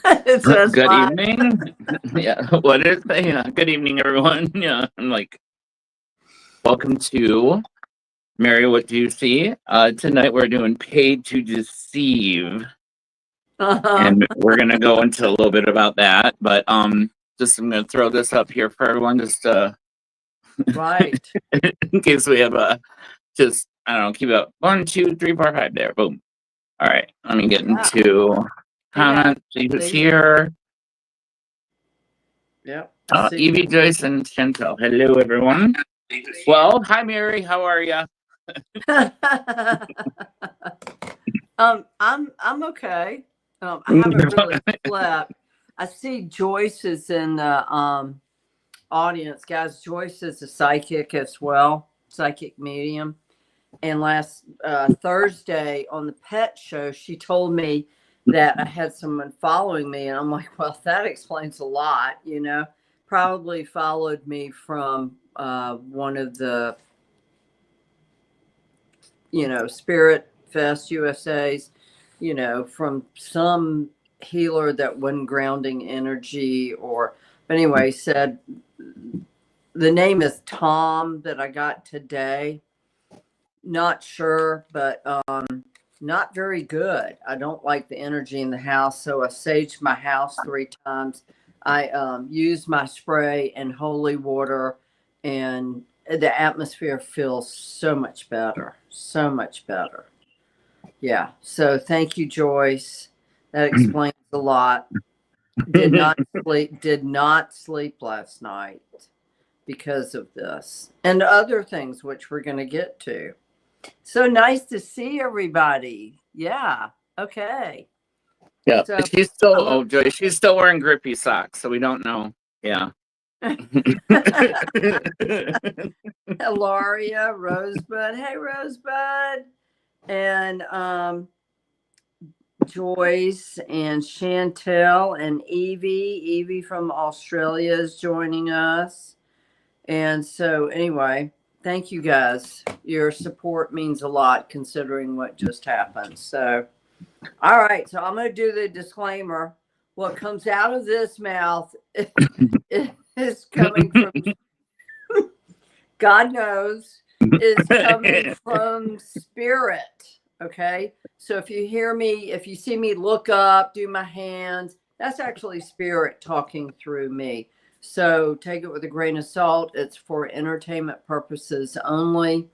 It says Good live. evening. Yeah, what is it? Yeah, good evening, everyone. Yeah, I'm like, welcome to Mary. What do you see? Tonight we're doing paid to deceive, and we're gonna go into a little bit about that. But just I'm gonna throw this up here for everyone, just Right. in case we have just I don't know, keep it up 1, 2, 3, 4, 5. There, boom. All right, let me get into comments. See who's here. Yep. Evie, Joyce, and Chantel. Hello, everyone. Well, hi, Mary. How are you? I'm okay. I haven't really slept. I see Joyce is in the audience, guys. Joyce is a psychic as well, psychic medium. And last Thursday on the pet show, she told me that I had someone following me, and I'm like, well, that explains a lot. Probably followed me from one of the Spirit Fest USA's, from some healer that wasn't grounding energy, but anyway, said the name is Tom that I got today. Not sure, but not very good. I don't like the energy in the house, so I saged my house 3 times. I used my spray and holy water, and the atmosphere feels so much better. So much better. Yeah. So thank you, Joyce. That explains a lot. Did not sleep last night because of this and other things, which we're going to get to. So nice to see everybody. Yeah. Okay. Yeah. So, she's still, Joyce, she's still wearing grippy socks, so we don't know. Yeah. Hilaria, Rosebud. Hey, Rosebud. And Joyce and Chantel and Evie. Evie from Australia is joining us. And so anyway, thank you guys. Your support means a lot considering what just happened. So, all right. So I'm going to do the disclaimer. What comes out of this mouth is coming from, God knows, is coming from spirit. Okay. So if you hear me, if you see me look up, do my hands, that's actually spirit talking through me. So take it with a grain of salt. It's for entertainment purposes only.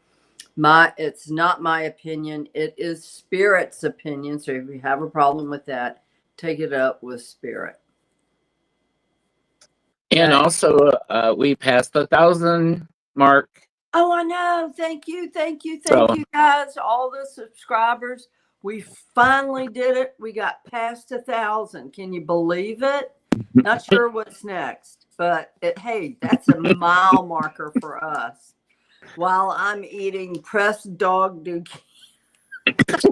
It's not my opinion. It is spirit's opinion. So if you have a problem with that, take it up with spirit. And also, we passed the 1,000 mark. Oh, I know. Thank you. Thank you. Thank you, guys. All the subscribers. We finally did it. We got past 1,000. Can you believe it? Not sure what's next, but hey, that's a mile marker for us. While I'm eating pressed dog dookie. That's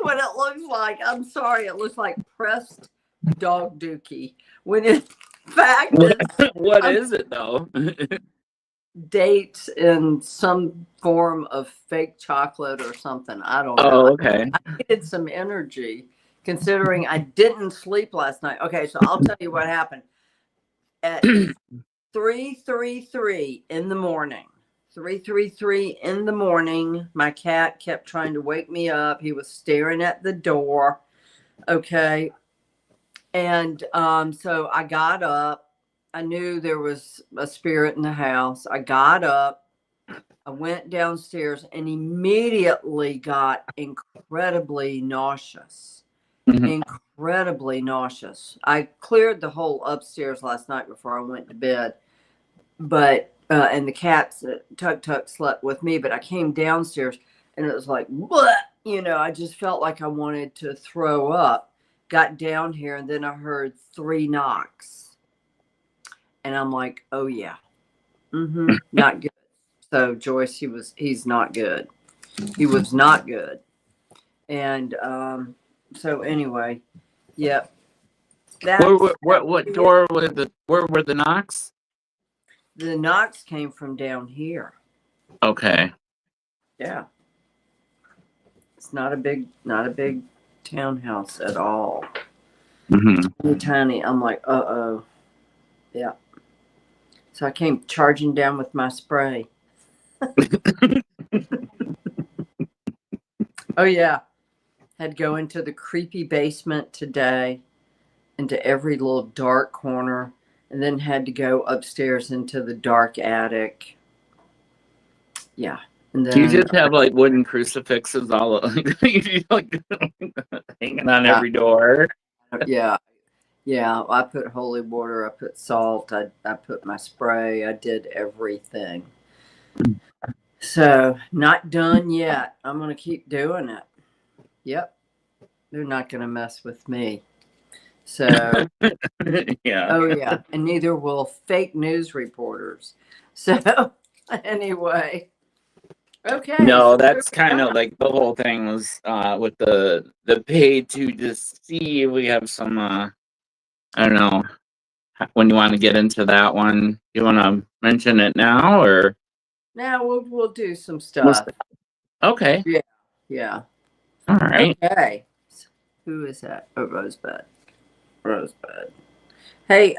what it looks like. I'm sorry. It looks like pressed dog dookie. When in fact, what is it though? Dates in some form of fake chocolate or something. I don't know. Oh, okay. I needed some energy considering I didn't sleep last night. Okay, so I'll tell you what happened. At 3:33 in the morning, 3:33 in the morning, my cat kept trying to wake me up. He was staring at the door. Okay. And so I got up. I knew there was a spirit in the house. I got up, I went downstairs, and immediately got incredibly nauseous. Incredibly nauseous. I cleared the whole upstairs last night before I went to bed. But, and the cats, Tug slept with me, but I came downstairs and it was like, bleh, I just felt like I wanted to throw up. Got down here and then I heard 3 knocks. And I'm like, oh yeah, not good. So Joyce, he's not good. He was not good. And so anyway, yep. What door where were the knocks? The knocks came from down here. Okay. Yeah. It's not a big townhouse at all. Mm-hmm. Tiny. I'm like, uh-oh. Yeah. So I came charging down with my spray. Oh, yeah. Had to go into the creepy basement today, into every little dark corner, and then had to go upstairs into the dark attic. Yeah. And Do you then, just have like wooden crucifixes all like hanging on yeah, every door? yeah, yeah. I put holy water, I put salt, I put my spray, I did everything. So, not done yet. I'm going to keep doing it. Yep. They're not going to mess with me. So, Yeah. oh, yeah. And neither will fake news reporters. So, anyway. Okay. No, So that's kind of like the whole thing was with the paid to deceive. We have some I don't know when you want to get into that one. You want to mention it now or now we'll do some stuff. okay. Yeah. Yeah. All right. Okay. Who is that? Oh, Rosebud. Rosebud. Hey,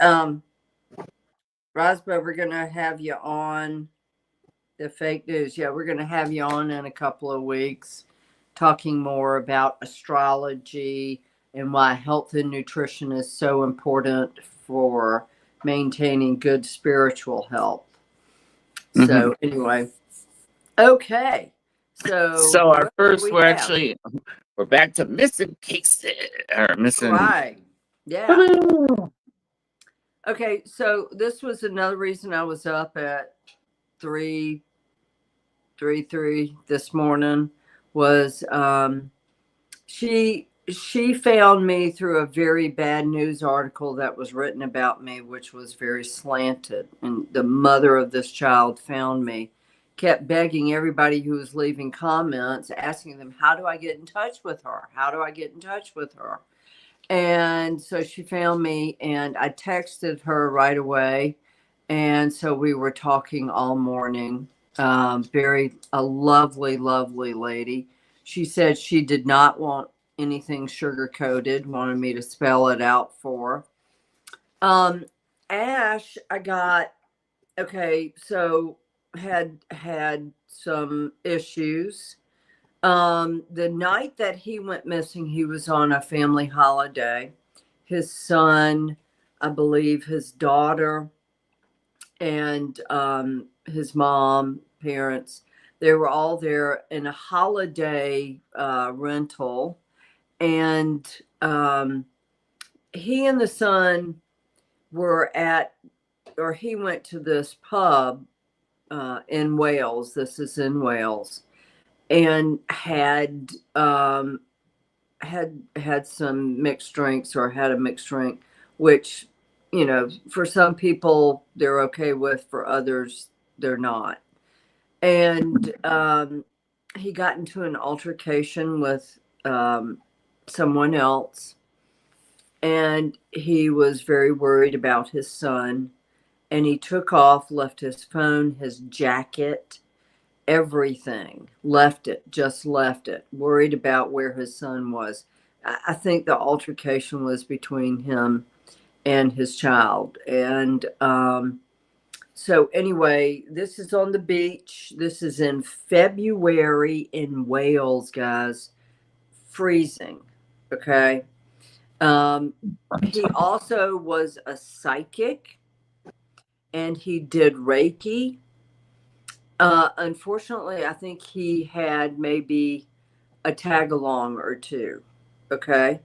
Rosebud, we're gonna have you on the fake news. Yeah, we're gonna have you on in a couple of weeks, talking more about astrology and why health and nutrition is so important for maintaining good spiritual health. So anyway, okay. So our first, Have? we're back to missing cases or missing. Right. Yeah. Okay, so this was another reason I was up at 3:33 this morning was she found me through a very bad news article that was written about me, which was very slanted. And the mother of this child found me, kept begging everybody who was leaving comments, asking them, how do I get in touch with her? How do I get in touch with her? And so she found me and I texted her right away. And so we were talking all morning. A lovely, lovely lady. She said she did not want anything sugar coated, wanted me to spell it out for her. Ash, I got, okay, so had some issues. The night that he went missing, he was on a family holiday. His son, I believe his daughter, and his mom, parents, they were all there in a holiday rental. And he and the son were he went to this pub in Wales. This is in Wales. And had some mixed drinks or had a mixed drink, which, for some people they're okay with, for others they're not. And he got into an altercation with someone else, and he was very worried about his son, and he took off, left his phone, his jacket, everything, just left it, worried about where his son was. I think the altercation was between him and his child. And so anyway, this is on the beach. This is in February in Wales, guys. Freezing. Okay. He also was a psychic and he did Reiki. Unfortunately, I think he had maybe a tag along or two. Okay.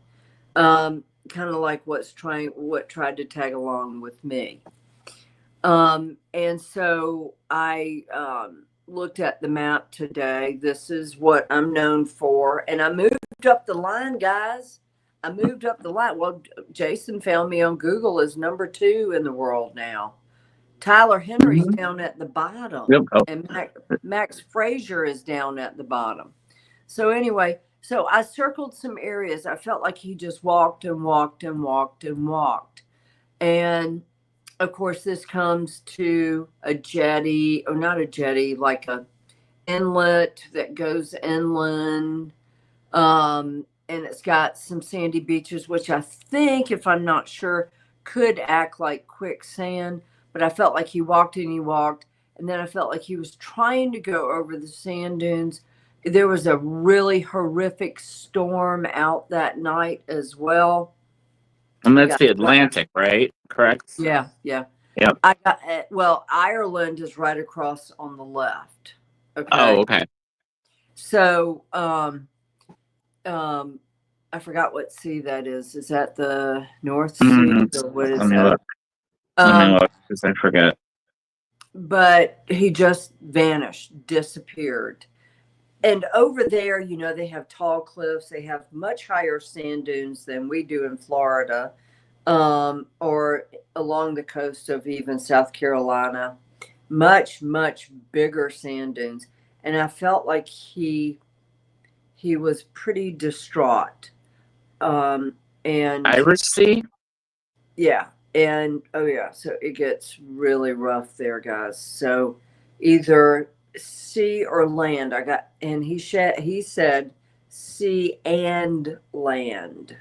Kind of like what tried to tag along with me. And so I looked at the map today. This is what I'm known for. And I moved up the line, guys. I moved up the line. Well, Jason found me on Google as number 2 in the world now. Tyler Henry's down at the bottom. Yep. Oh. And Max Frazier is down at the bottom. So anyway, so I circled some areas. I felt like he just walked and walked and walked and walked. And of course, this comes to a jetty, or not a jetty, like a inlet that goes inland. and it's got some sandy beaches, which I think, if I'm not sure, could act like quicksand. But I felt like he walked and he walked, and then I felt like he was trying to go over the sand dunes. There was a really horrific storm out that night as well. And that's Yeah. the Atlantic, right? Correct? Yeah, yeah. Yep. I got well, Ireland is right across on the left. Okay. Oh, okay. So, I forgot what sea that is. Is that the North Sea or what is Let me that? look. Let me look because I forget. But he just vanished, disappeared. And over there, you know, they have tall cliffs. They have much higher sand dunes than we do in Florida, or along the coast of even South Carolina. Much, much bigger sand dunes. And I felt like he was pretty distraught. And Irish Sea? yeah, and oh yeah, so it gets really rough there, guys. So either sea or land. And he said sea and land.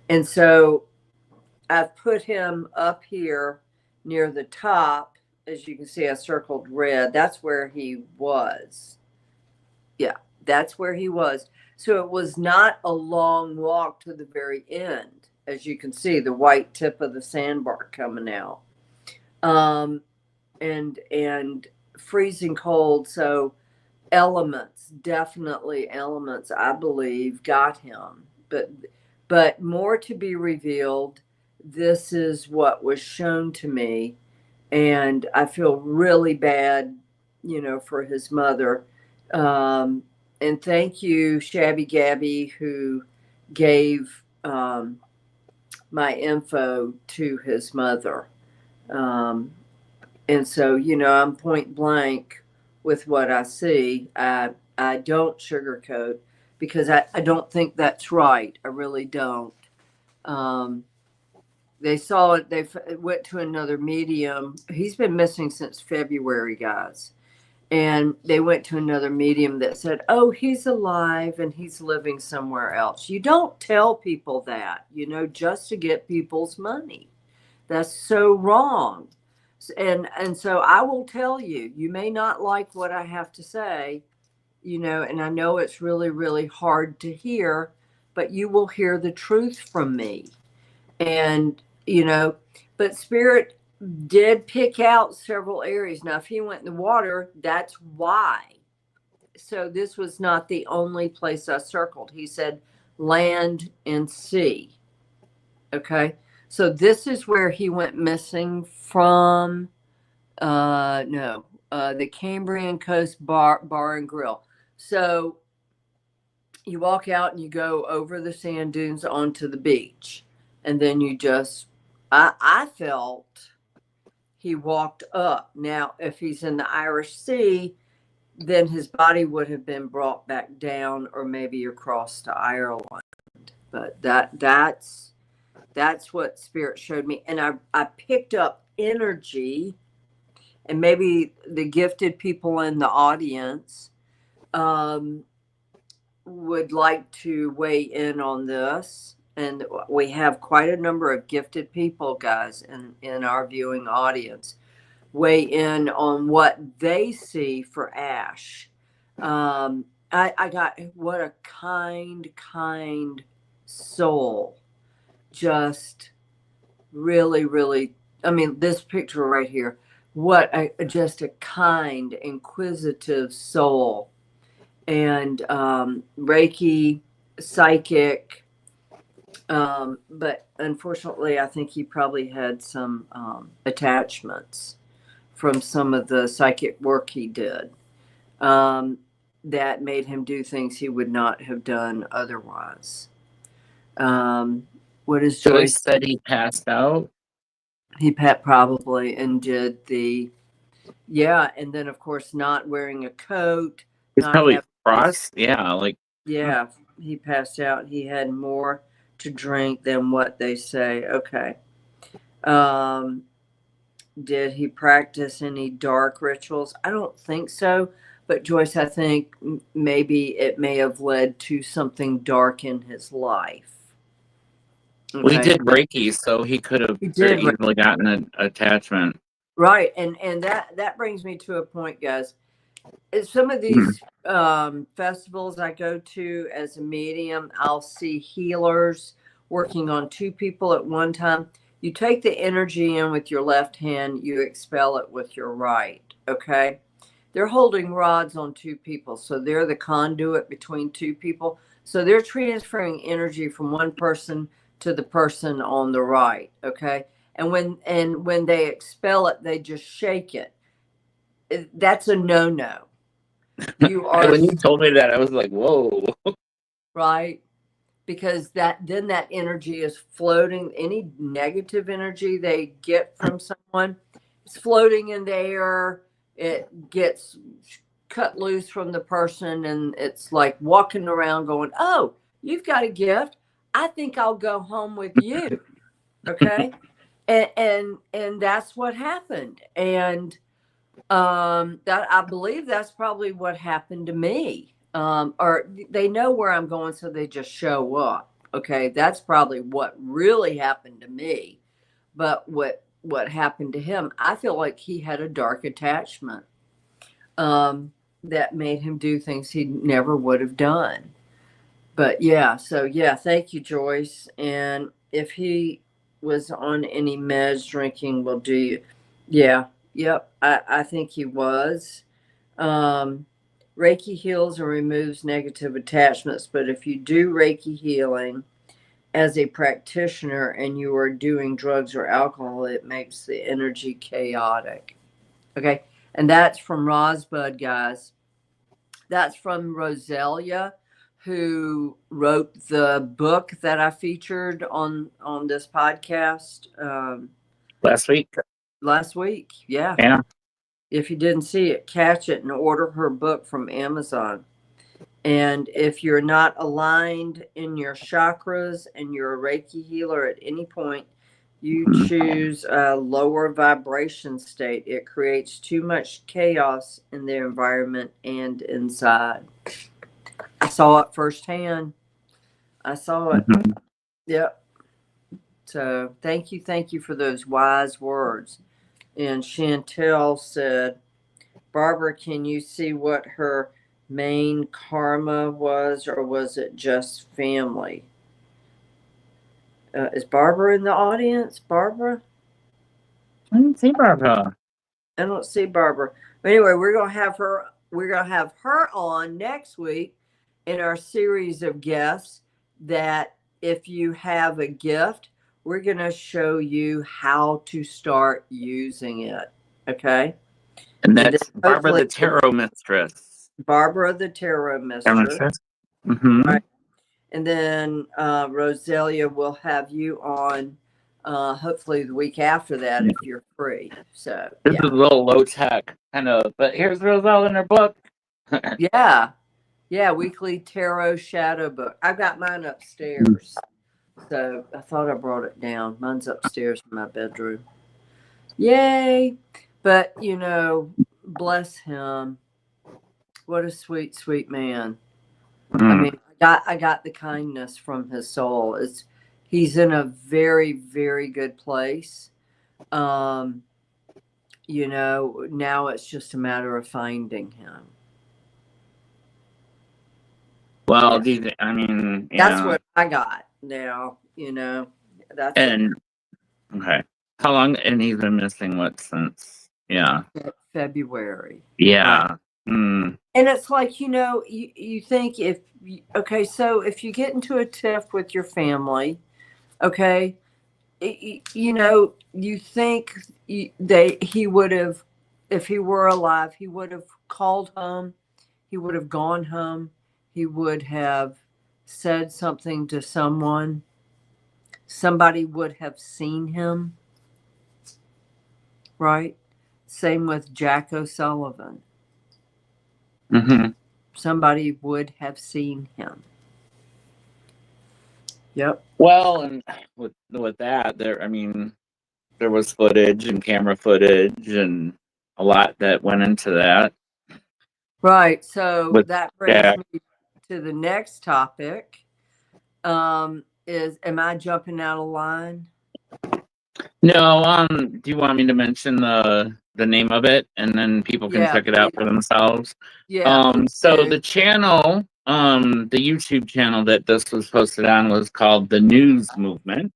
And so I've put him up here near the top. As you can see, I circled red. That's where he was. Yeah, that's where he was. So it was not a long walk to the very end. As you can see, the white tip of the sandbar coming out. And freezing cold. So elements, definitely elements, I believe, got him. But more to be revealed. This is what was shown to me. And I feel really bad, you know, for his mother. And thank you, Shabby Gabby, who gave my info to his mother. And so, you know, I'm point blank with what I see. I don't sugarcoat because I don't think that's right. I really don't. They saw it. They went to another medium. He's been missing since February, guys. And they went to another medium that said, oh, he's alive and he's living somewhere else. You don't tell people that, you know, just to get people's money. That's so wrong. And so I will tell you, you may not like what I have to say, you know, and I know it's really, really hard to hear, but you will hear the truth from me. And, you know, but Spirit did pick out several areas. Now, if he went in the water, that's why. So this was not the only place I circled. He said land and sea. Okay. So this is where he went missing from. The Cambrian Coast Bar and Grill. So you walk out and you go over the sand dunes onto the beach. And then you just, I felt he walked up. Now, if he's in the Irish Sea, then his body would have been brought back down or maybe across to Ireland. But that's what Spirit showed me. And I picked up energy, and maybe the gifted people in the audience would like to weigh in on this. And we have quite a number of gifted people, guys, in our viewing audience. Weigh in on what they see for Ash. I got, what a kind soul. Just really, really, I mean, this picture right here, just a kind, inquisitive soul. And Reiki, psychic, but unfortunately, I think he probably had some attachments from some of the psychic work he did that made him do things he would not have done otherwise. What is Joyce said he passed out? He probably, and did and then of course not wearing a coat. It's probably frost. Yeah, yeah, he passed out. He had more to drink than what they say. Okay. Did he practice any dark rituals? I don't think so, But Joyce, I think maybe it may have led to something dark in his life. We did Reiki, so he could have very easily gotten an attachment. Right, and that brings me to a point, guys. Some of these festivals I go to as a medium, I'll see healers working on two people at one time. You take the energy in with your left hand, you expel it with your right. Okay. They're holding rods on two people. So they're the conduit between two people. So they're transferring energy from one person to the person on the right. Okay. And when they expel it, they just shake it. That's a no-no. You are when you told me that, I was like, whoa. Right. Because that energy is floating. Any negative energy they get from someone, it's floating in the air. It gets cut loose from the person, and it's like walking around going, oh, you've got a gift. I think I'll go home with you. Okay. and that's what happened. And that, I believe that's probably what happened to me. Or they know where I'm going, so they just show up. Okay, that's probably what really happened to me. But what happened to him, I feel like he had a dark attachment that made him do things he never would have done. But yeah, so yeah, thank you, Joyce. And if he was on any meds drinking, will do you? Yeah, yep, I think he was. Reiki heals and removes negative attachments, but if you do Reiki healing as a practitioner and you are doing drugs or alcohol, it makes the energy chaotic. Okay, and that's from Rosbud, guys. That's from Roselia, who wrote the book that I featured on this podcast last week. Yeah. Yeah. If you didn't see it, catch it and order her book from Amazon. And if you're not aligned in your chakras and you're a Reiki healer at any point, you choose a lower vibration state. It creates too much chaos in the environment and inside. I saw it firsthand. I saw it. Mm-hmm. Yep. So thank you for those wise words. And Chantel said, Barbara, can you see what her main karma was, or was it just family? Is Barbara in the audience? Barbara? I didn't see Barbara. I don't see Barbara. But anyway, we're gonna have her. We're gonna have her on next week in our series of guests. That if you have a gift, we're gonna show you how to start using it. Okay. And that's Barbara the Tarot Mistress. Barbara the Tarot Mistress. Mm-hmm. Right. And then Roselia will have you on hopefully the week after that if you're free. So this is a little low tech, kind of, but here's Roselle in her book. Yeah, weekly tarot shadow book. I've got mine upstairs. So I thought I brought it down. Mine's upstairs in my bedroom. Yay. But bless him. What a sweet, sweet man. I mean, I got the kindness from his soul. He's in a very, very good place. Now it's just a matter of finding him. Well, I mean, that's what I got now. That's okay. How long? And he's been missing since? Yeah, February. Yeah. Right. And it's like, you think so if you get into a tiff with your family, okay, you think he would have, if he were alive, he would have called home, he would have gone home, he would have said something to someone, somebody would have seen him, right? Same with Jack O'Sullivan. Mm-hmm. Somebody would have seen him. Yep. Well, and with that, there was footage and camera footage and a lot that went into that. Right. So with that brings Jack. me to the next topic. Is am I jumping out of line? No, do you want me to mention the name of it and then people can Yeah, check it out for themselves? yeah, please So do. the channel, the YouTube channel that this was posted on was called The News Movement.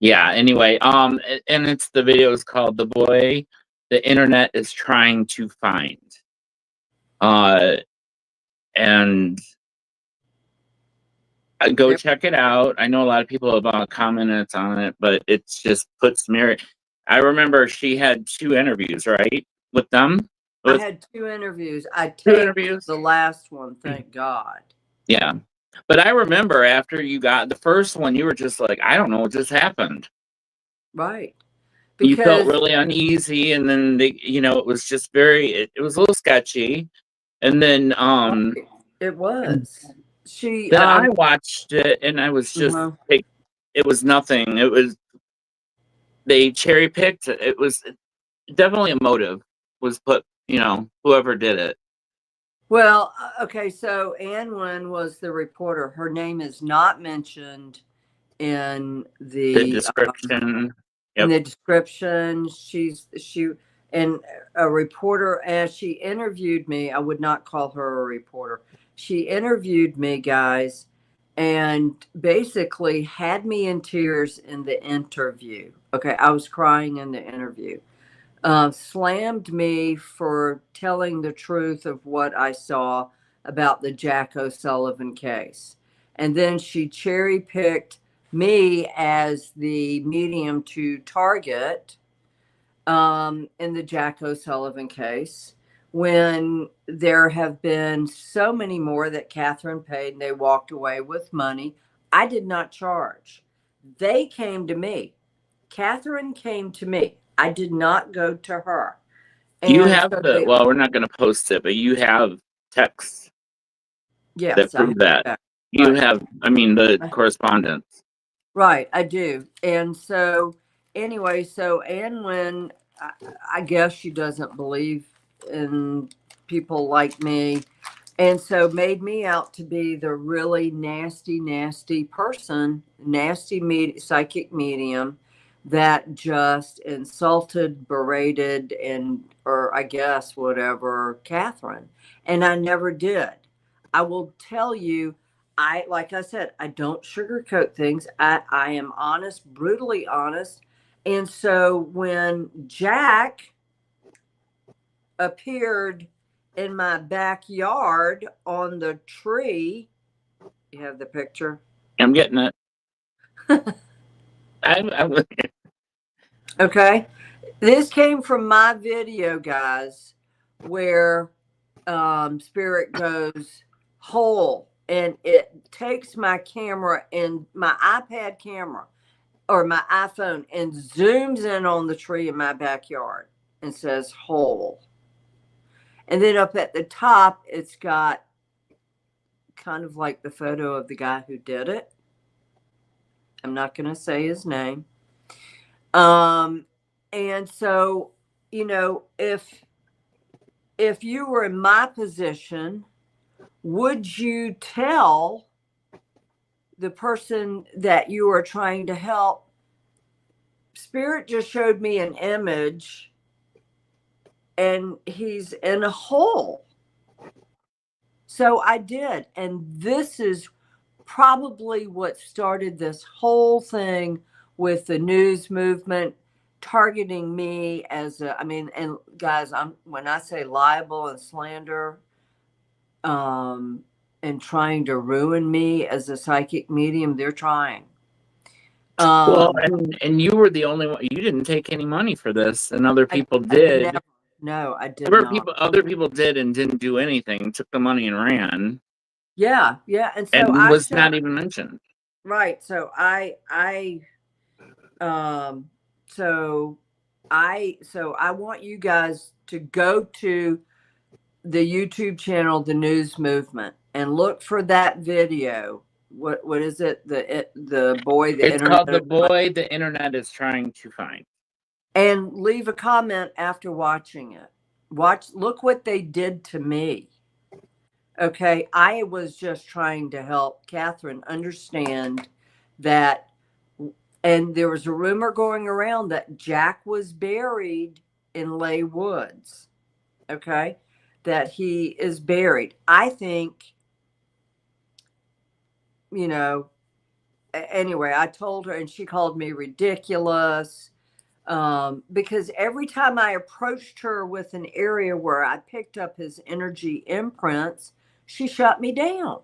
Yeah, anyway, and it's the video is called The Boy the Internet is Trying to Find. And go Yep. check it out. I know a lot of people have commented on it, but it's just puts Mary. I remember she had 2 interviews, right, with them. I With had 2 interviews. I 2 interviews. taped the last one, thank God. Yeah, but I remember after you got the first one, you were just like, I don't know what just happened. Right. You felt Because really uneasy, and then it was just very. It was a little sketchy, and then right, it was. She then I watched it, and I was just uh like, it was nothing. It was they cherry picked. It was definitely a motive was put. Whoever did it. well, okay, so Anwin was the reporter. Her name is not mentioned in The the description. in Yep. the description. She and a reporter, as she interviewed me. I would not call her a reporter. She interviewed me, guys, and basically had me in tears in the interview. Okay, I was crying in the interview. Slammed me for telling the truth of what I saw about the Jack O'Sullivan case. And then she cherry picked me as the medium to target in the Jack O'Sullivan case, when there have been so many more that Catherine paid and they walked away with money. I did not charge. They came to me. Catherine came to me. I did not go to her. You And have so the well, we're not going to post it, but you have texts that yes, I have prove that. that. You Right. have, I mean, the correspondence. Right, I do. And so, anyway, so Anne, when I guess she doesn't believe in people like me, and so made me out to be the really nasty, nasty person, nasty psychic medium that just insulted, berated, and or I guess whatever Catherine. And I never did. I will tell you, like I said, I don't sugarcoat things. I am honest, brutally honest. And so when Jack appeared in my backyard on the tree, you have the picture. I'm getting it. I'm Okay. This came from my video, guys, where Spirit goes whole and it takes my camera and my iPad camera or my iPhone and zooms in on the tree in my backyard and says whole. And then up at the top, it's got kind of like the photo of the guy who did it. I'm not going to say his name. And so, if you were in my position, would you tell the person that you are trying to help? Spirit just showed me an image and he's in a hole. So I did. And this is probably what started this whole thing with the news movement targeting me as and guys, when I say libel and slander, and trying to ruin me as a psychic medium, they're trying. well, and you were the only one. You didn't take any money for this, and other people did. No, I did not. Other people did and didn't do anything. Took the money and ran. Yeah, yeah, and so and was not even mentioned. Right. So so I want you guys to go to the YouTube channel, The News Movement, and look for that video. What is it? The boy, the It's called internet. The Boy the Internet is Trying to Find. and leave a comment after watching it. Look what they did to me. Okay, I was just trying to help Catherine understand that, and there was a rumor going around that Jack was buried in Lay Woods. Okay, that he is buried. I think, you know, anyway, I told her and she called me ridiculous. Because every time I approached her with an area where I picked up his energy imprints, she shut me down.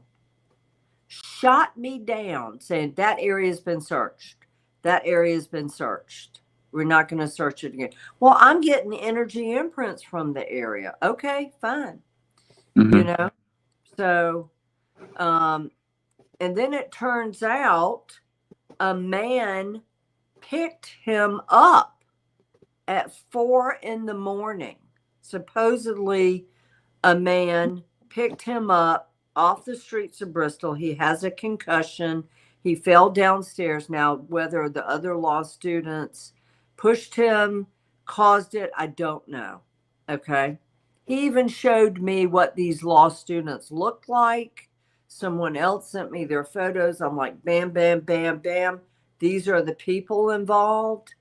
Shot me down, saying that area has been searched. That area has been searched. We're not going to search it again. Well, I'm getting energy imprints from the area. Okay, fine. You know, so, and then it turns out a man picked him up at 4 a.m. Supposedly, a man picked him up off the streets of Bristol. He has a concussion. He fell downstairs. Now, whether the other law students pushed him, caused it, I don't know. Okay. He even showed me what these law students looked like. Someone else sent me their photos. I'm like, bam, bam, bam, bam. These are the people involved,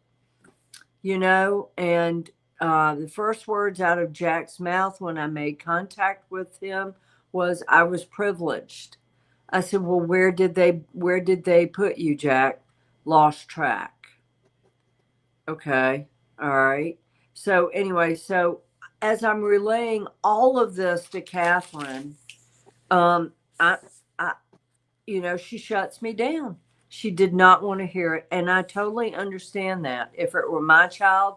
you know, and the first words out of Jack's mouth when I made contact with him was, I was privileged. I said, well, where did they put you, Jack? Lost track. Okay. All right. So anyway, so as I'm relaying all of this to Catherine, I, you know, she shuts me down. She did not want to hear it. And I totally understand that. If it were my child,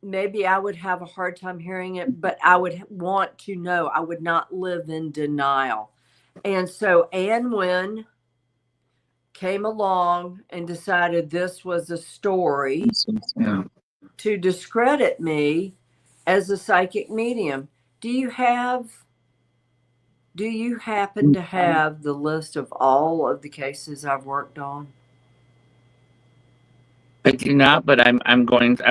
maybe I would have a hard time hearing it, but I would want to know. I would not live in denial. And so Ann Wynn came along and decided this was a story to discredit me as a psychic medium. Do you happen to have the list of all of the cases I've worked on? I do not, but I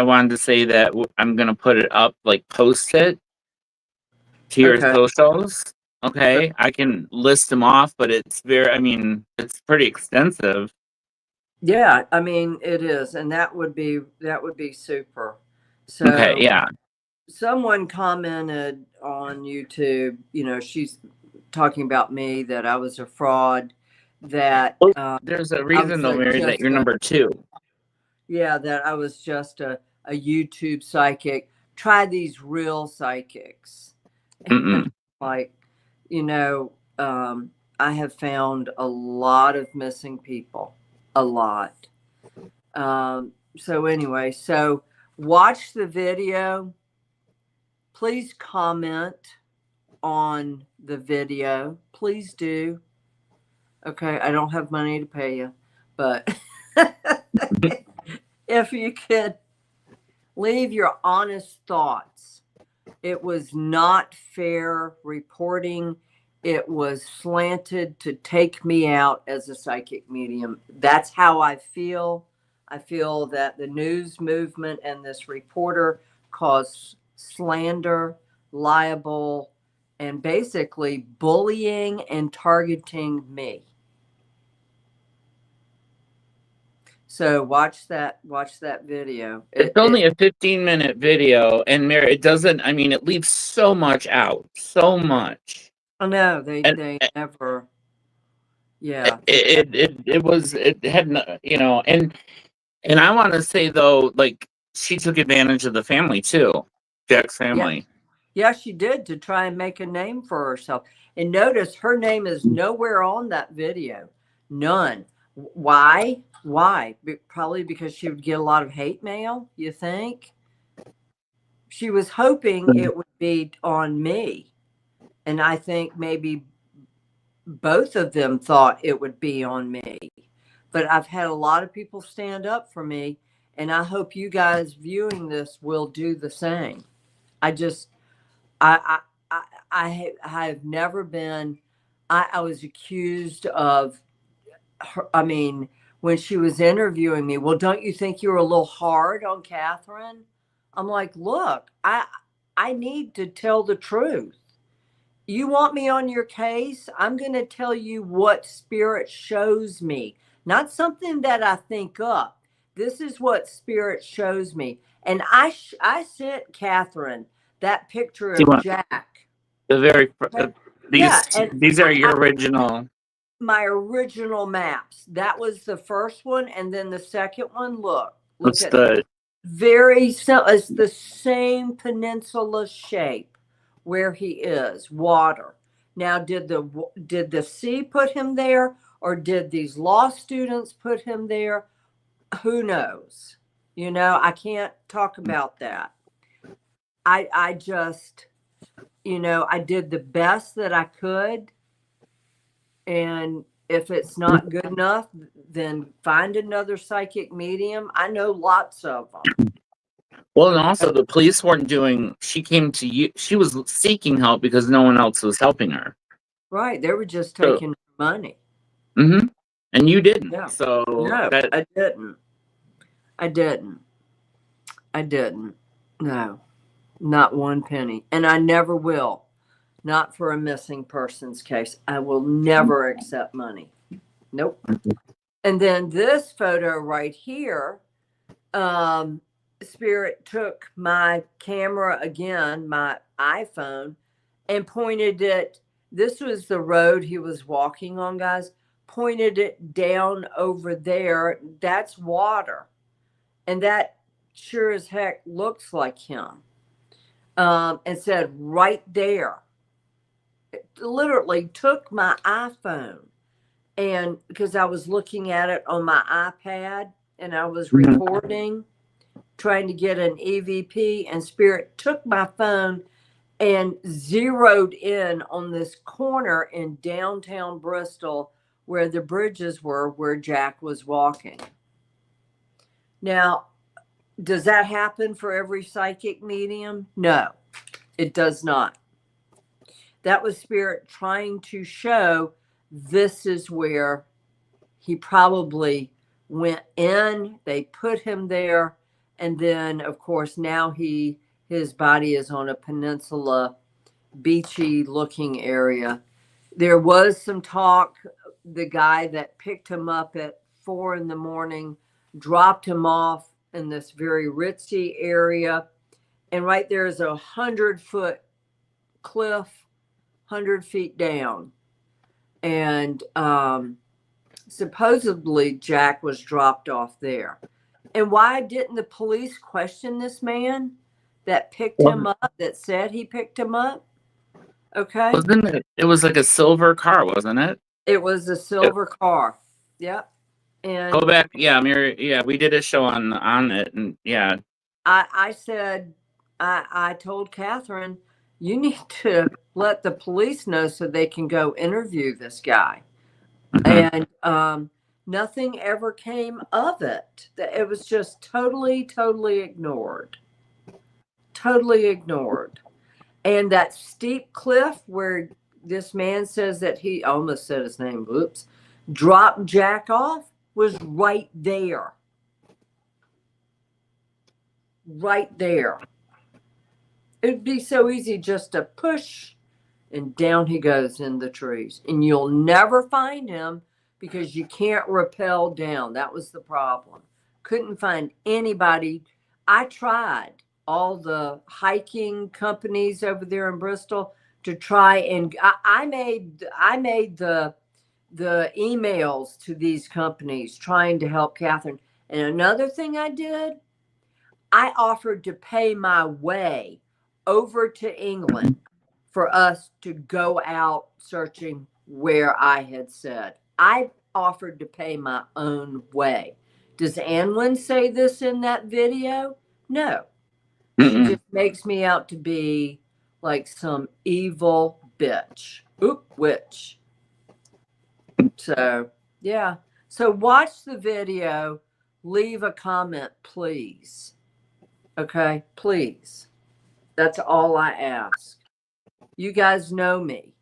wanted to say that I'm going to put it up, like post it to your socials. Okay. I can list them off, but it's it's pretty extensive. Yeah, I mean, it is. And that would be super. So okay, yeah. Someone commented on YouTube, you know, she's talking about me, that I was a fraud, that there's a reason though, Mary, that you're number 2. Yeah, that I was just a YouTube psychic. Try these real psychics. Like, you know, I have found a lot of missing people, a lot. So anyway, so watch the video. Please comment on the video. Please do. Okay, I don't have money to pay you, but if you could leave your honest thoughts. It was not fair reporting. It was slanted to take me out as a psychic medium. That's how I feel. I feel that the news movement and this reporter caused slander, libel, and basically bullying and targeting me. So watch that video. It's only a 15-minute video, and Mary, it doesn't, it leaves so much out. So much. Oh no, they never. Yeah. It had, and I want to say though, like, she took advantage of the family too, Jack's family. Yeah, she did, to try and make a name for herself. And notice her name is nowhere on that video. None. Why? Probably because she would get a lot of hate mail, you think? She was hoping it would be on me. And I think maybe both of them thought it would be on me. But I've had a lot of people stand up for me, and I hope you guys viewing this will do the same. I have never been, I was accused of, when she was interviewing me, well, don't you think you were a little hard on Catherine? I'm like, look, I need to tell the truth. You want me on your case? I'm going to tell you what Spirit shows me, not something that I think up. This is what Spirit shows me. And I sent Catherine that picture of Jack. The very Yeah, and these are your original. My original maps. That was the first one, and then the second one. Look What's at the it's the same peninsula shape where he is, water. Now, did the sea put him there, or did these law students put him there? Who knows? You know, I can't talk about that. I just, you know, I did the best that I could, and if it's not good enough, then find another psychic medium. I know lots of them. Well, and also the police weren't doing. She came to you. She was seeking help because no one else was helping her. Right, they were just taking her money. Mm-hmm. And you didn't. Yeah. So no, I didn't. I didn't. No, not one penny, and I never will. Not for a missing persons case. I will never accept money. Nope. And then this photo right here, Spirit took my camera again, my iPhone, and pointed it. This was the road he was walking on, guys. Pointed it down over there. That's water. And that sure as heck looks like him. And said right there. It literally took my iPhone, and because I was looking at it on my iPad and I was recording, trying to get an EVP, and Spirit took my phone and zeroed in on this corner in downtown Bristol where the bridges were, where Jack was walking. Now, does that happen for every psychic medium? No, it does not. That was Spirit trying to show this is where he probably went in. They put him there. And then, of course, now his body is on a peninsula, beachy looking area. There was some talk. The guy that picked him up at 4 a.m, dropped him off in this very ritzy area. And right there is a 100-foot cliff, 100 feet down. And supposedly Jack was dropped off there. And why didn't the police question this man that picked him up, that said he picked him up? Okay. Wasn't it? It was like a silver car, wasn't it? It was a silver car. Yep. And go back. Yeah, Mary. Yeah, we did a show on it, and yeah. I said, I told Catherine, you need to let the police know so they can go interview this guy. And nothing ever came of it. It was just totally ignored. Totally ignored. And that steep cliff where this man says that he almost said his name, whoops, dropped Jack off, was right there. Right there. It'd be so easy just to push, and down he goes in the trees. And you'll never find him because you can't rappel down. That was the problem. Couldn't find anybody. I tried all the hiking companies over there in Bristol to try, and I made the emails to these companies trying to help Catherine. And another thing I did, I offered to pay my way over to England for us to go out searching where I had said. I offered to pay my own way. Does Anwin say this in that video? No. She just makes me out to be like some evil bitch. Witch. So, yeah. So watch the video. Leave a comment, please. Okay? Please. That's all I ask. You guys know me.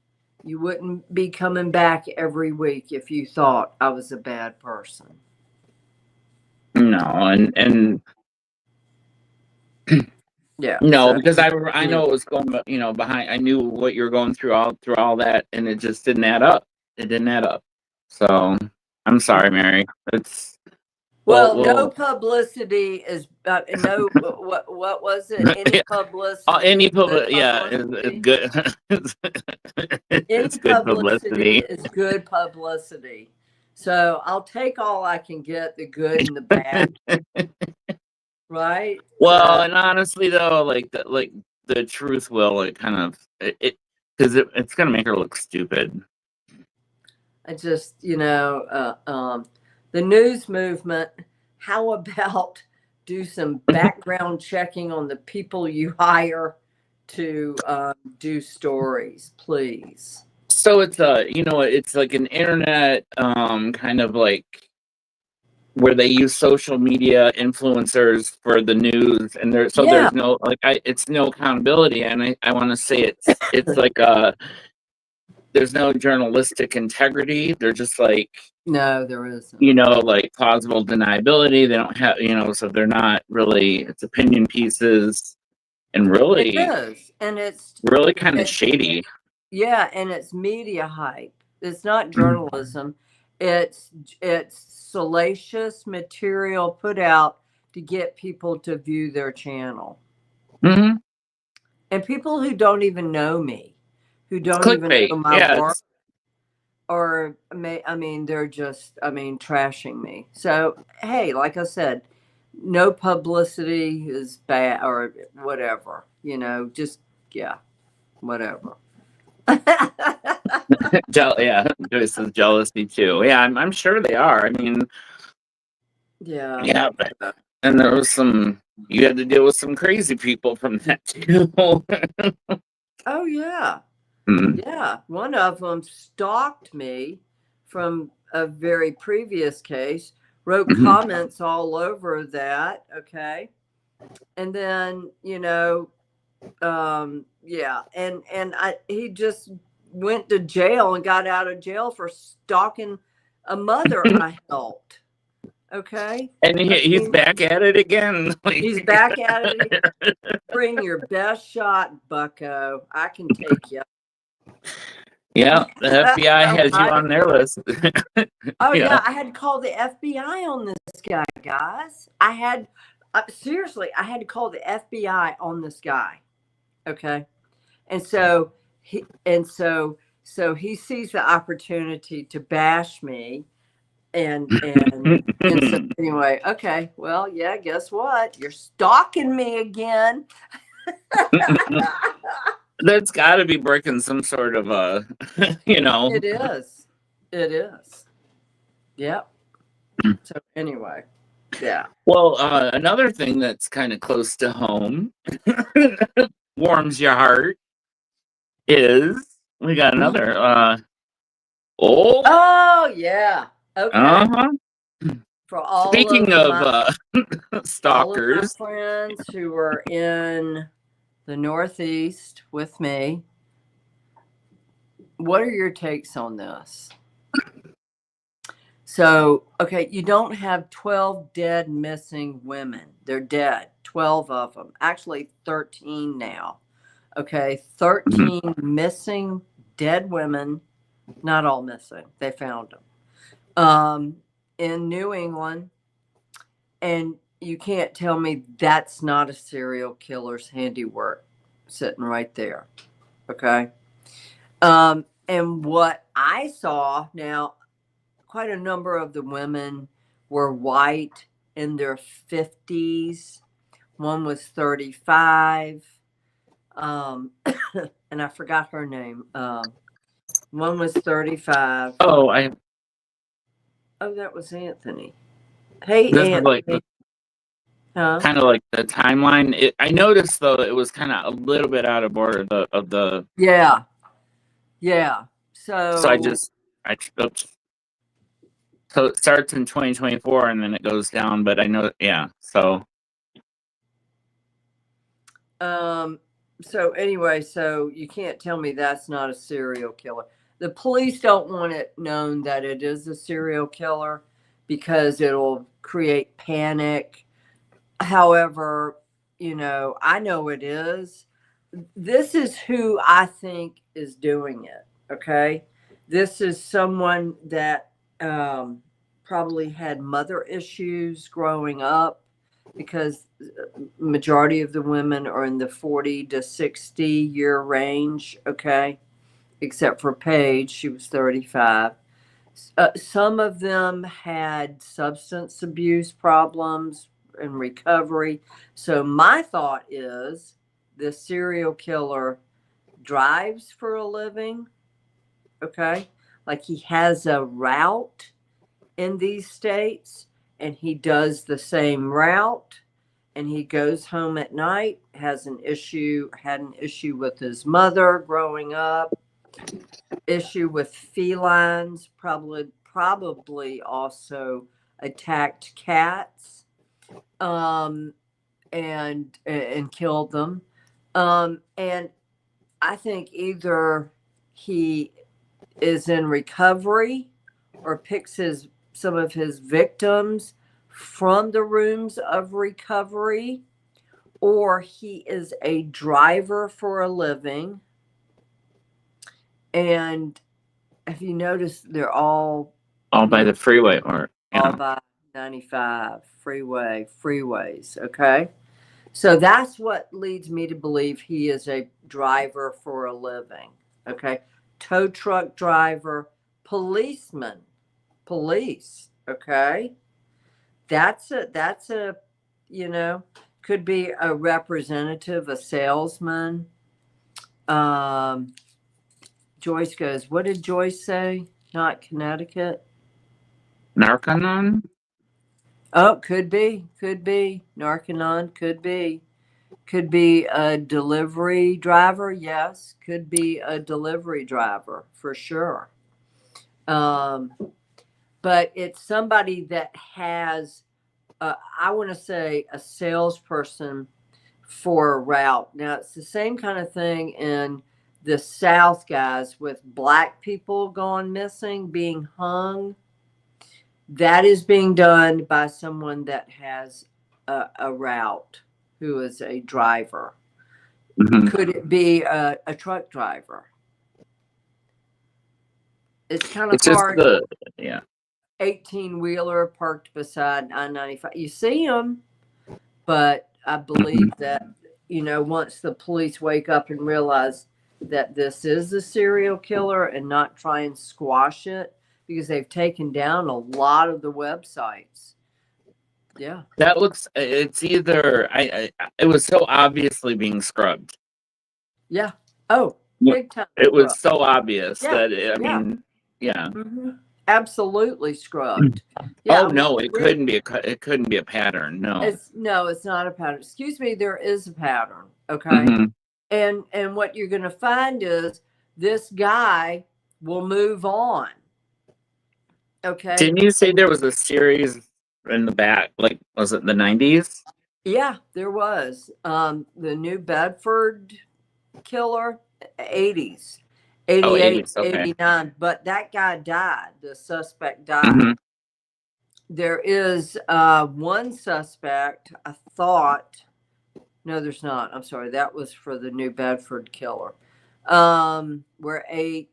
You wouldn't be coming back every week if you thought I was a bad person. No, and Yeah. no, So, because I know it was going, behind. I knew what you were going through all that, and it just didn't add up. It didn't add up. So I'm sorry, Mary. It's well, no well, publicity is no. What was it? Any yeah, publicity any is good public, yeah, is publicity. good. It's Any good publicity publicity. is good publicity. So I'll take all I can get, the good and the bad, right? Well, So and honestly, though, the truth will it kind of because it's gonna make her look stupid. I just, the news movement, how about do some background checking on the people you hire to do stories, please? So it's it's like an internet kind of like where they use social media influencers for the news, and Yeah. there's no it's no accountability, and I want to say it's like there's no journalistic integrity. They're just like, No, there isn't. like plausible deniability. They don't have, so they're not really, it's opinion pieces, and It really is. And really kind of it's shady. yeah, and it's media hype. It's not journalism. It's salacious material put out to get people to view their channel. Mm-hmm. And people who don't even know me, who don't even Clickbait. know my Yeah, work, or they're just, trashing me. So, hey, like I said, no publicity is bad or whatever, just, yeah, whatever. yeah, Joyce is jealousy too. Yeah, I'm sure they are. I mean, Yeah. yeah, and there was you had to deal with some crazy people from that too. Oh, yeah. Mm. Yeah. One of them stalked me from a very previous case, wrote Mhm. comments all over that. Okay. And then, yeah. And he just went to jail and got out of jail for stalking a mother I helped. Okay. And he's back at it again. He's back at it again. Bring your best shot, bucko. I can take you. Yeah, the FBI has you on their list. Oh, yeah. I had to call the FBI on this guy, guys. Seriously, I had to call the FBI on this guy. Okay. And so he sees the opportunity to bash me. And so anyway, okay, well, yeah, guess what? You're stalking me again. That's got to be breaking some sort of It is. It is. Yep. So anyway, yeah. Well, another thing that's kind of close to home, warms your heart, is we got another. Oh, yeah. Okay. Uh-huh. For all Speaking of of stalkers, all of my friends who are in the Northeast with me, what are your takes on this? So, okay, you don't have 12 dead missing women. They're dead, 12 of them. Actually, 13 now. Okay, 13 missing dead women, not all missing. They found them in New England. And you can't tell me that's not a serial killer's handiwork sitting right there. Okay. And what I saw now, quite a number of the women were white in their 50s. One was 35. And I forgot her name. One was 35. oh, that was Anthony. Hey, this is Anthony. kind of like the timeline. I noticed though it was kind of a little bit out of order of the. Yeah. So oops. So it starts in 2024 and then it goes down, but I know, yeah. So. So anyway, so you can't tell me that's not a serial killer. The police don't want it known that it is a serial killer because it'll create panic. However, you know, I know it is. This is who I think is doing it. Okay. This is someone that probably had mother issues growing up, because majority of the women are in the 40 to 60 year range. Okay. Except for Paige, she was 35. Some of them had substance abuse problems and recovery. So my thought is the serial killer drives for a living. Okay. Like he has a route in these states and he does the same route and he goes home at night, had an issue with his mother growing up, issue with felines, probably also attacked cats, and killed them. And I think either he is in recovery or picks some of his victims from the rooms of recovery, or he is a driver for a living. And have you noticed they're all by the freeway, or all by 95 freeways? Okay. So that's what leads me to believe he is a driver for a living. Okay. Tow truck driver, policeman, police. Okay. That's a, you know, could be a representative, a salesman. Joyce goes, what did Joyce say? Not Connecticut. Narconon? Oh, could be. Narconon, could be a delivery driver. Yes, could be a delivery driver for sure. But it's somebody that has, I want to say, a salesperson for a route. Now, it's the same kind of thing in the South, guys, with black people going missing, being hung. That is being done by someone that has a route, who is a driver. Mm-hmm. Could it be a truck driver? It's kind of hard. Just 18-wheeler parked beside I-95. You see them, but I believe that, you know, once the police wake up and realize that this is a serial killer and not try and squash it, because they've taken down a lot of the websites. Yeah. That looks, it's either, it was so obviously being scrubbed. Yeah. Oh, big time. It was so obvious that, I Yeah. mean, yeah. Mm-hmm. Absolutely scrubbed. Yeah, oh, no, it couldn't be a pattern. No. It's not a pattern. Excuse me, there is a pattern. Okay. Mm-hmm. And what you're going to find is this guy will move on. Okay. Didn't you say there was a series in the back? Like, was it the 90s? Yeah, there was. The New Bedford killer, 80s, 88, 80s, okay. 89. But that guy died. The suspect died. Mm-hmm. There is one suspect, I thought. No, there's not. I'm sorry. That was for the New Bedford killer, where eight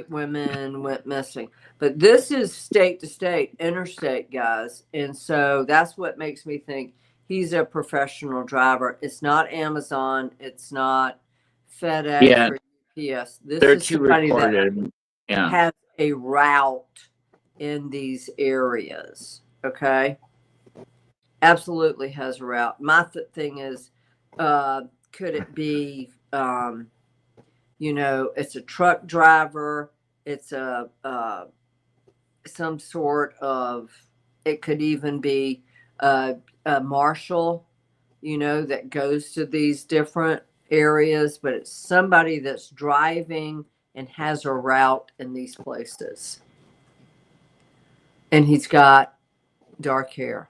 women went missing. But this is state to state, interstate, guys. And so that's what makes me think he's a professional driver. It's not Amazon. It's not FedEx or UPS. This They're is somebody recorded. that has a route in these areas. Okay. Absolutely has a route. My thing is, could it be, you know, it's a truck driver. It's a some sort of, it could even be a marshal, you know, that goes to these different areas, but it's somebody that's driving and has a route in these places. And he's got dark hair.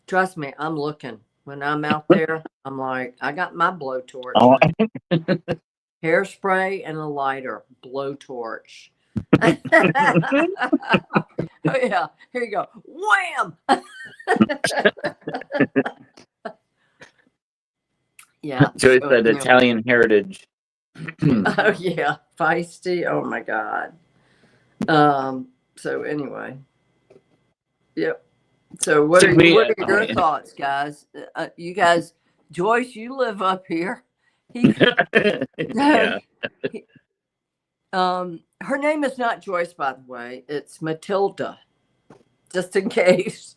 Trust me, I'm looking. When I'm out there, I'm like, I got my blowtorch. Oh. Hairspray and a lighter, blowtorch. Oh yeah, here you go. Wham! Yeah. Joyce So, said Italian heritage. oh yeah, feisty. Oh my God. So anyway, yep. So what are your thoughts, guys? You guys, Joyce, you live up here. Yeah. Her name is not Joyce, by the way. It's Matilda, just in case.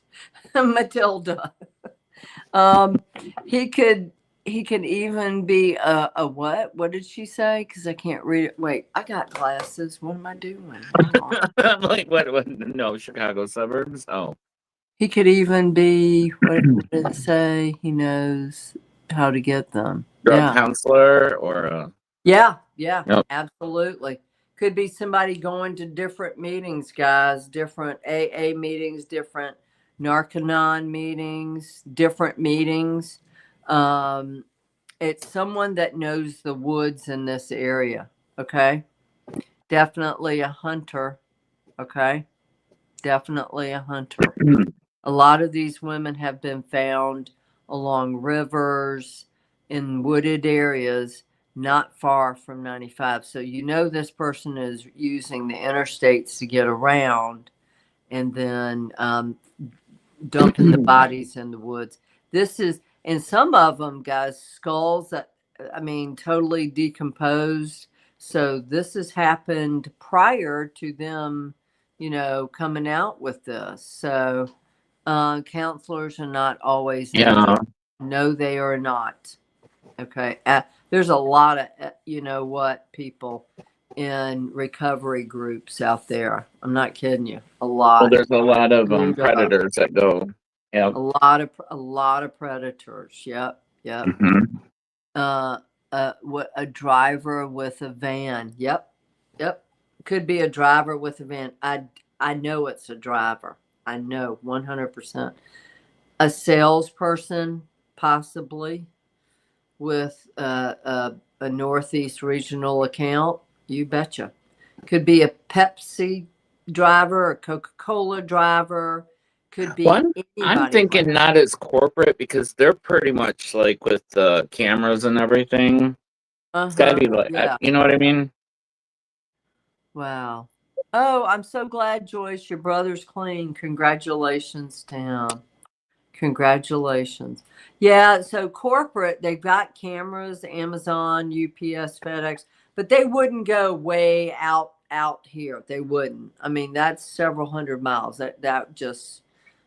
Matilda. He could even be a what? What did she say? Because I can't read it. Wait, I got glasses. What am I doing? I'm like, what? No, Chicago suburbs. Oh, He could even be what did it say? He knows how to get them. drug counselor or yeah, Yep. absolutely. Could be somebody going to different meetings, guys, different AA meetings, different Narcanon meetings, different meetings. It's someone that knows the woods in this area. Okay. Definitely a hunter. Okay. Definitely a hunter. A lot of these women have been found along rivers in wooded areas not far from 95. So you know this person is using the interstates to get around and then dumping the bodies in the woods. This is, and some of them, guys, skulls that, I mean, totally decomposed. So this has happened prior to them, you know, coming out with this. So counselors are not always no, they are not. Okay. There's a lot of, you know what, people in recovery groups out there. I'm not kidding you. A lot. Well, there's a lot of predators that go. Yeah. A lot of predators. Yep. Yep. What a driver with a van. Yep. Yep. Could be a driver with a van. I know it's a driver. I know 100%. A salesperson, possibly, with a Northeast regional account. You betcha. Could be a Pepsi driver, a Coca-Cola driver. Could be anybody. I'm thinking not as corporate because they're pretty much like with the cameras and everything. It's got to be like, you know what I mean? Wow. Oh, I'm so glad, Joyce. Your brother's clean. Congratulations to him. Congratulations. Yeah, so corporate, they've got cameras, Amazon, UPS, FedEx, but they wouldn't go way out here. They wouldn't. I mean, that's several hundred miles. That just,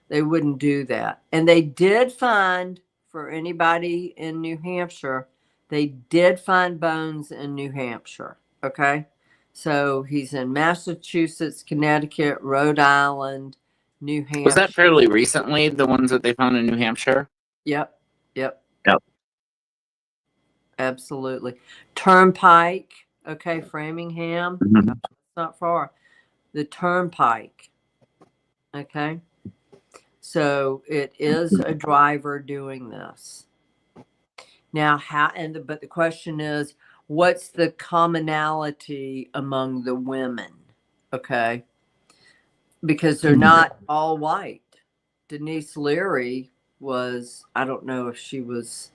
they wouldn't do that. And they did find, for anybody in New Hampshire, they did find bones in New Hampshire. Okay. So he's in Massachusetts, Connecticut, Rhode Island, New Hampshire. Was that fairly recently, the ones that they found in New Hampshire? Yep. Absolutely. Turnpike. Okay. Framingham. Not far. The Turnpike. Okay. So it is a driver doing this. Now, but the question is, what's the commonality among the women? Okay. Because they're not all white. Denise Leary was, I don't know if she was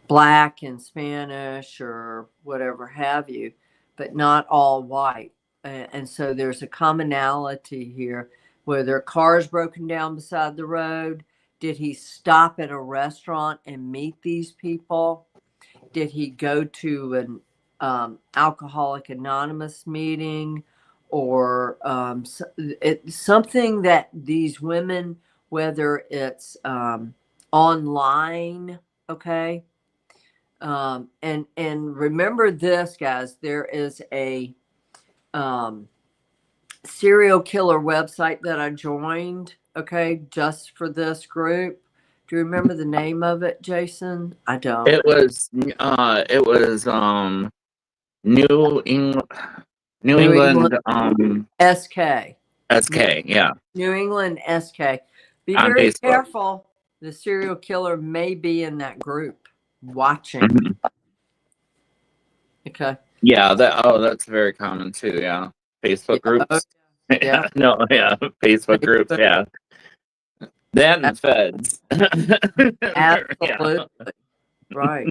black and Spanish or whatever have you, but not all white. And so there's a commonality here. Were their cars broken down beside the road? Did he stop at a restaurant and meet these people? Did he go to an Alcoholic Anonymous meeting? Or something that these women, whether it's online, okay, and remember this, guys, there is a serial killer website that I joined, okay, just for this group. Do you remember the name of it, Jason? I don't. It was New England SK. Yeah. New England SK. Be very careful. The serial killer may be in that group watching. Okay. Yeah, that's very common too, yeah. Facebook groups. Yeah. No, yeah, Facebook groups. Yeah, that and the feds. Absolutely. Right.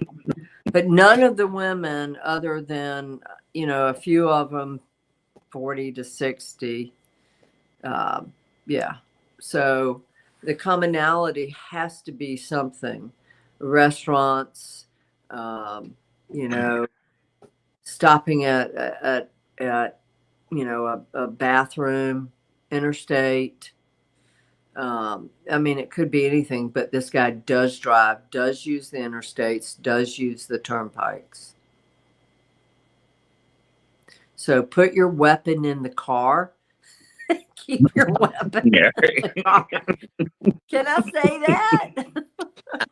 But none of the women, other than, a few of them, 40 to 60. Yeah. So the commonality has to be something. Restaurants, you know, stopping at a bathroom, interstate. I mean, it could be anything, but this guy does drive, does use the interstates, does use the turnpikes. So put your weapon in the car. Keep your weapon in the car. Can I say that?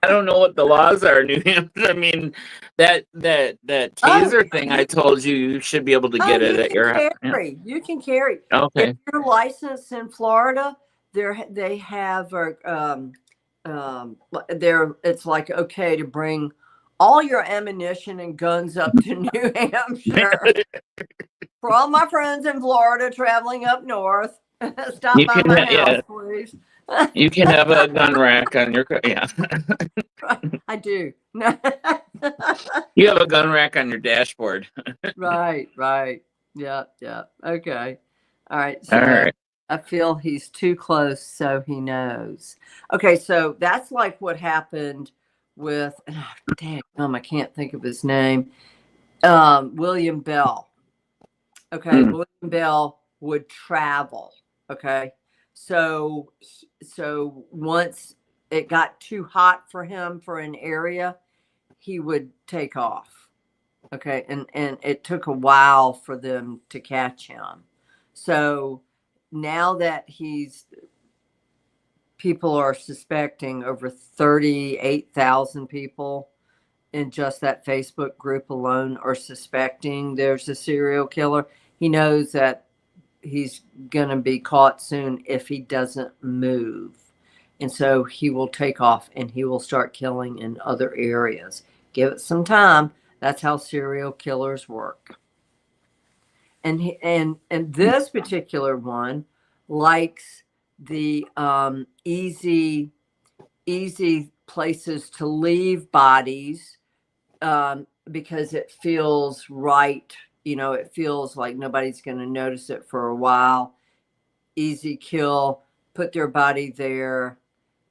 I don't know what the laws are in New Hampshire. I mean, that taser thing I told you, you should be able to get it at your house. Yeah. You can carry. Okay. If you're licensed in Florida, they have it's like okay to bring all your ammunition and guns up to New Hampshire. For all my friends in Florida traveling up north, stop by my house, please. You can have a gun rack on your car. Yeah. I do. You have a gun rack on your dashboard. Right. Yeah. Okay. All right. All right. I feel he's too close, so he knows. Okay, so that's like what happened with, I can't think of his name. William Bell. Okay, William Bell would travel. Okay, so once it got too hot for him for an area, he would take off. Okay, and it took a while for them to catch him. So now that people are suspecting over 38,000 people in just that Facebook group alone are suspecting there's a serial killer. He knows that he's going to be caught soon if he doesn't move. And so he will take off and he will start killing in other areas. Give it some time. That's how serial killers work. And this particular one likes the easy places to leave bodies because it feels right. It feels like nobody's going to notice it for a while. Easy kill, put their body there,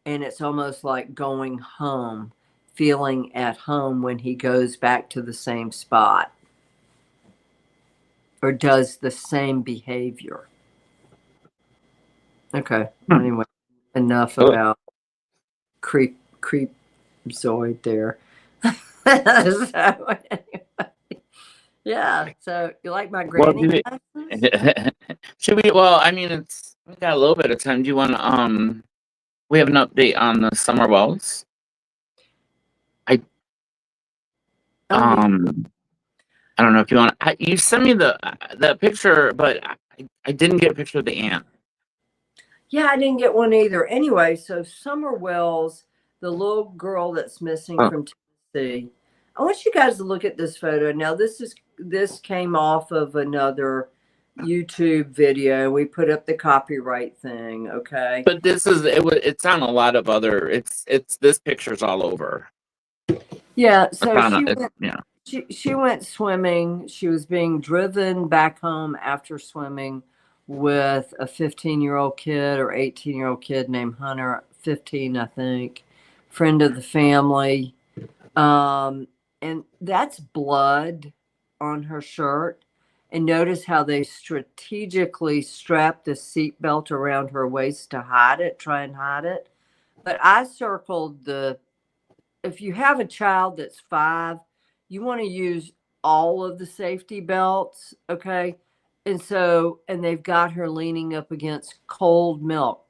and it's almost like going home, feeling at home when he goes back to the same spot or does the same behavior. Okay. Anyway, enough about creepzoid there. So anyway, yeah. So you like my granny glasses? Should we? Well, I mean, we got a little bit of time. Do you want to? We have an update on the summer wells. I don't know if you want. You sent me the picture, but I didn't get a picture of the ant. Yeah, I didn't get one either. Anyway, so Summer Wells, the little girl that's missing from Tennessee. I want you guys to look at this photo. Now, this came off of another YouTube video. We put up the copyright thing, okay? But it's on a lot of other. This picture's all over. Yeah. So she went swimming. She was being driven back home after swimming with a 15-year-old kid or 18-year-old kid named Hunter, 15, I think, friend of the family. And that's blood on her shirt. And notice how they strategically strapped the seatbelt around her waist to try and hide it. But I circled if you have a child that's 5, you want to use all of the safety belts, okay? And they've got her leaning up against cold milk.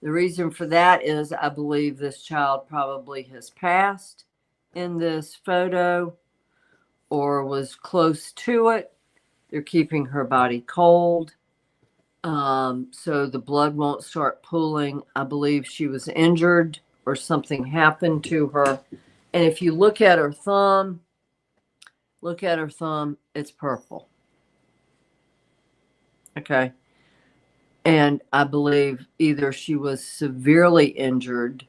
The reason for that is I believe this child probably has passed in this photo or was close to it. They're keeping her body cold so the blood won't start pooling. I believe she was injured or something happened to her. And if you look at her thumb, it's purple. Okay. And I believe either she was severely injured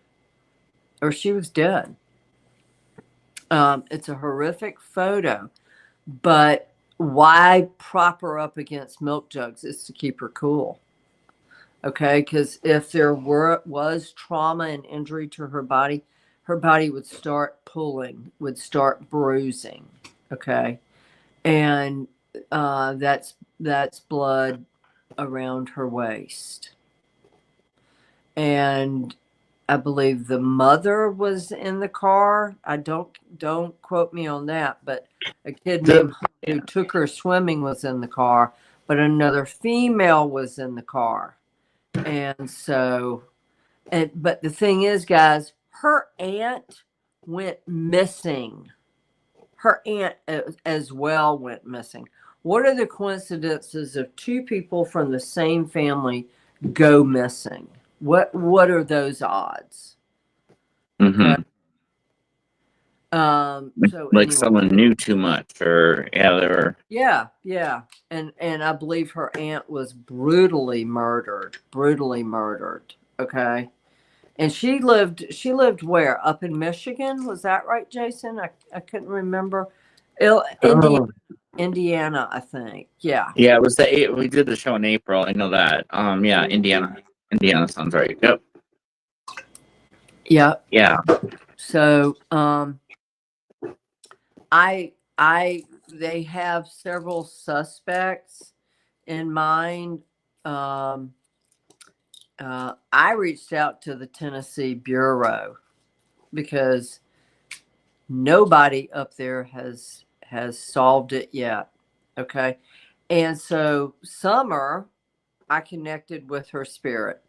or she was dead. It's a horrific photo, but why prop her up against milk jugs is to keep her cool. Okay, because if there was trauma and injury to her body would start pulling, would start bruising. Okay, and that's blood around her waist, and I believe the mother was in the car. I don't quote me on that, but a kid named who took her swimming was in the car, but another female was in the car. And so, but the thing is, guys, her aunt went missing. Her aunt as well went missing. What are the coincidences of two people from the same family go missing? What are those odds? Mm-hmm. Okay. So like anyway, someone knew too much, or yeah, and I believe her aunt was brutally murdered. Okay. And she lived where? Up in Michigan? Was that right, Jason? I couldn't remember. Indiana, I think. Yeah. Yeah, it was we did the show in April. I know that. Yeah, Indiana sounds right. Yep. Yep. Yeah. So, they have several suspects in mind. I reached out to the Tennessee Bureau because nobody up there has solved it yet. Okay. And so Summer, I connected with her spirit.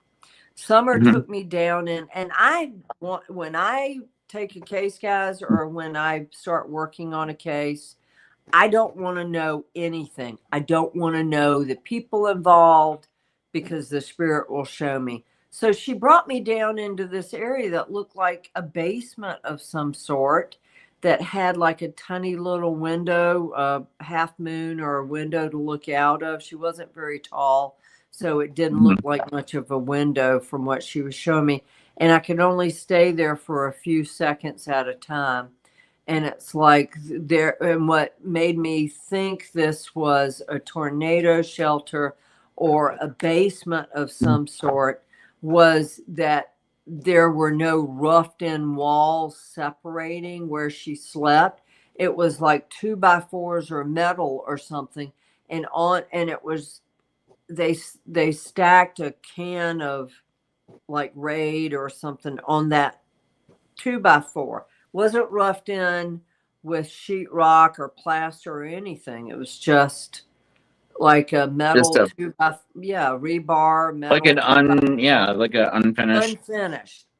Summer took me down and I want, when I take a case, guys, or when I start working on a case, I don't want to know anything. I don't want to know the people involved because the spirit will show me. So she brought me down into this area that looked like a basement of some sort that had like a tiny little window, a half moon or a window to look out of. She wasn't very tall, so it didn't look like much of a window from what she was showing me. And I could only stay there for a few seconds at a time. And it's like there, and what made me think this was a tornado shelter or a basement of some sort was that there were no roughed in walls separating where she slept. It was like 2x4s or metal or something. And it was, they stacked a can of like Raid or something on that 2x4. Wasn't roughed in with sheetrock or plaster or anything. It was just like a metal rebar metal, like like an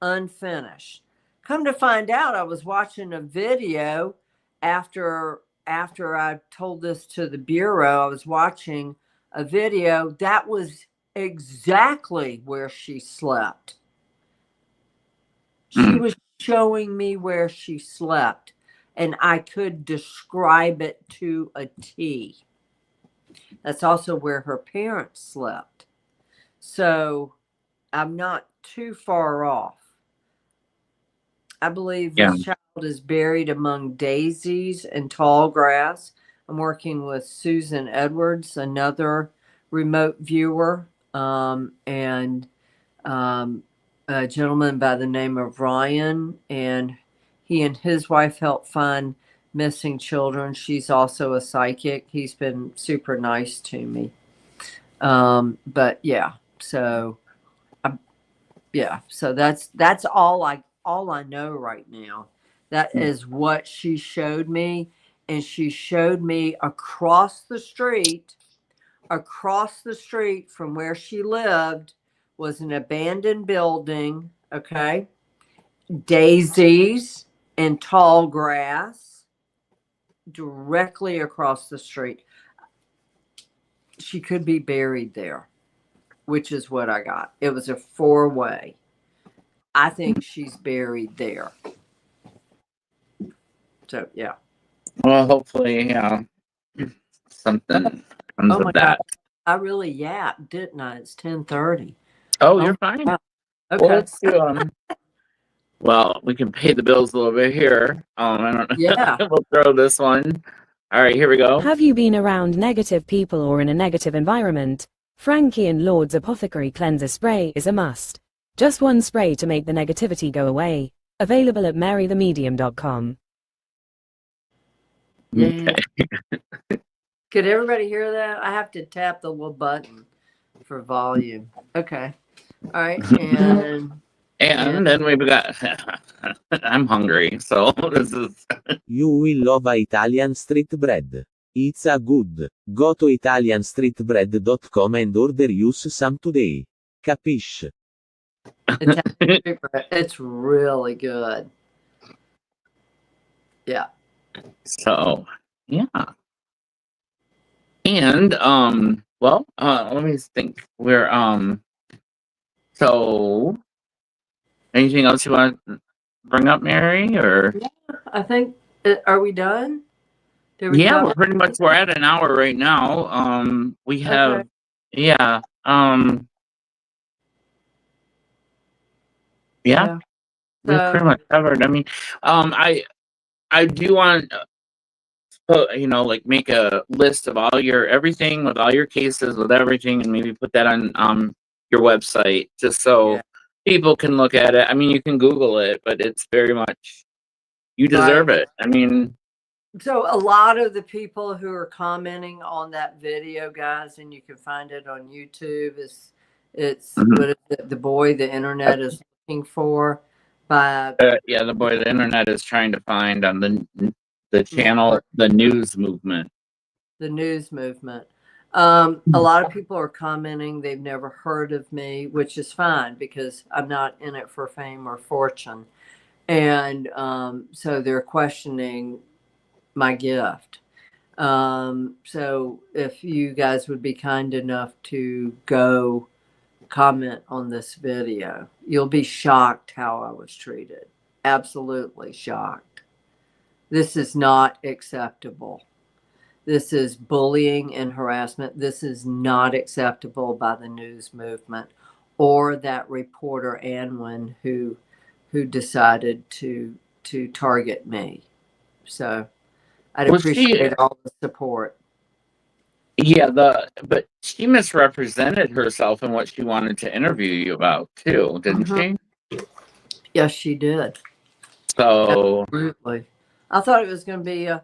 unfinished. Come to find out, I was watching a video after I told this to the Bureau. I was watching a video that was exactly where she slept. She was showing me where she slept, and I could describe it to a T. That's also where her parents slept. So I'm not too far off. I believe this child is buried among daisies and tall grass. I'm working with Susan Edwards, another remote viewer, and a gentleman by the name of Ryan, and he and his wife help find missing children. She's also a psychic. He's been super nice to me. But yeah, so so that's all I know right now. That is what she showed me, and she showed me across the street from where she lived was an abandoned building, okay? Daisies and tall grass directly across the street. She could be buried there, which is what I got. It was a 4-way. I think she's buried there. So, yeah. Well, hopefully, something comes of that. I really yapped, didn't I? It's 10:30. Oh, Oh, you're fine. wow. Well, Okay. let's do well, we can pay the bills a little bit here. I don't know. Yeah. We'll throw this one. All right, here we go. Have you been around negative people or in a negative environment? Frankie and Lord's Apothecary Cleanser Spray is a must. Just one spray to make the negativity go away. Available at marythemedium.com. Yeah. Okay. Could everybody hear that? I have to tap the little button for volume. Okay. All right. And then we've got I'm hungry, so this is You will love Italian street bread. It's a good. Go to italianstreetbread.com and order use some today. Capiche? it's really good. Yeah. so yeah. And well, let me think. We're so anything else you want to bring up, Mary? Or I think are we done? yeah, we're at an hour right now. We have Okay. yeah. Yeah. We're pretty much covered. I mean, I do want like make a list of all your everything with all your cases with everything, and maybe put that on your website just so people can look at it. I mean, you can Google it, but it's very much you deserve it. I mean, so a lot of the people who are commenting on that video, guys, and you can find it on YouTube, it's what is it, the boy the internet is looking for by the boy the internet is trying to find on the channel, the news movement. The news movement. A lot of people are commenting they've never heard of me, which is fine because I'm not in it for fame or fortune. And so they're questioning my gift. So if you guys would be kind enough to go comment on this video, you'll be shocked how I was treated. Absolutely shocked. This is not acceptable. This is bullying and harassment. This is not acceptable by the news movement or that reporter Anwin who decided to target me. So I'd appreciate all the support. Yeah, but she misrepresented herself in what she wanted to interview you about too, didn't she? Yes, she did. So absolutely. I thought it was going to be a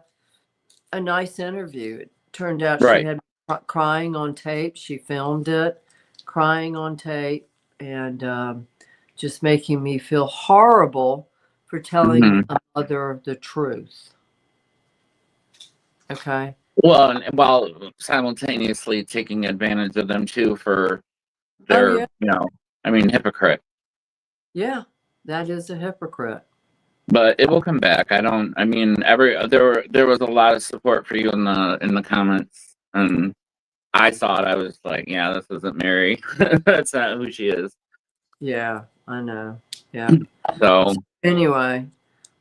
nice interview. It turned out right. She had crying on tape. She filmed it, crying on tape, and just making me feel horrible for telling a mother the truth. Okay. Well, while simultaneously taking advantage of them too for their, I mean, hypocrite. Yeah, that is a hypocrite. But it will come back. I mean, there was a lot of support for you in the comments, and I thought I was like, yeah, this isn't Mary. That's not who she is. Yeah, I know. Yeah. So anyway,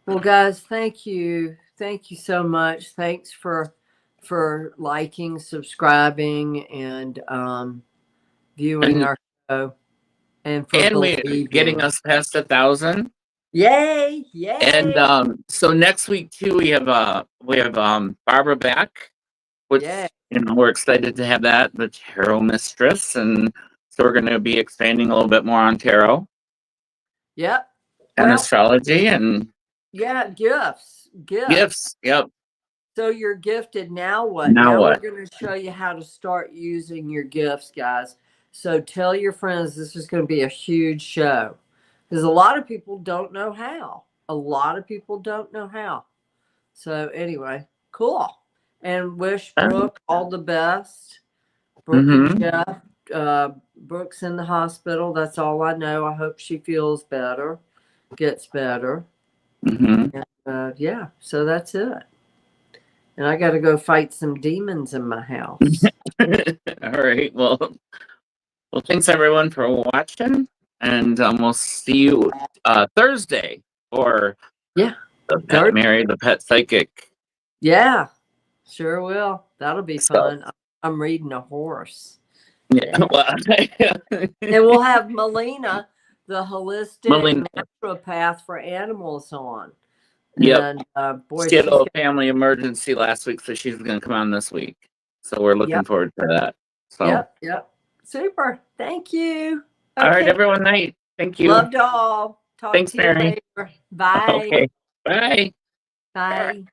well, guys, thank you so much. Thanks for liking, subscribing, and viewing our show, and getting us past 1,000. Yay! And so next week too, we have Barbara back, which we're excited to have that, the tarot mistress, and so we're going to be expanding a little bit more on tarot. Yep. And astrology and gifts. Yep. So you're gifted. Now what? Now what? We're going to show you how to start using your gifts, guys. So tell your friends this is going to be a huge show. Because a lot of people don't know how. So anyway, cool. And wish Brooke all the best. Brooke and Jeff. Brooke's in the hospital. That's all I know. I hope she feels better, gets better. And, so that's it. And I got to go fight some demons in my house. All right. Well, thanks everyone for watching. And we'll see you Thursday for Mary, the pet psychic. Yeah, sure will. That'll be fun. I'm reading a horse. Yeah. Well, And we'll have Melina, the holistic Melina. naturopath for animals on. Yep. And boy, She had she's a little family emergency last week, so she's going to come on this week. So we're looking Yep. forward to that. So. Yep. Super. Thank you. All right, Okay. everyone. Night. Thank you. Loved all. Talk Thanks, to you Mary. later. Bye. Okay. Bye. Bye.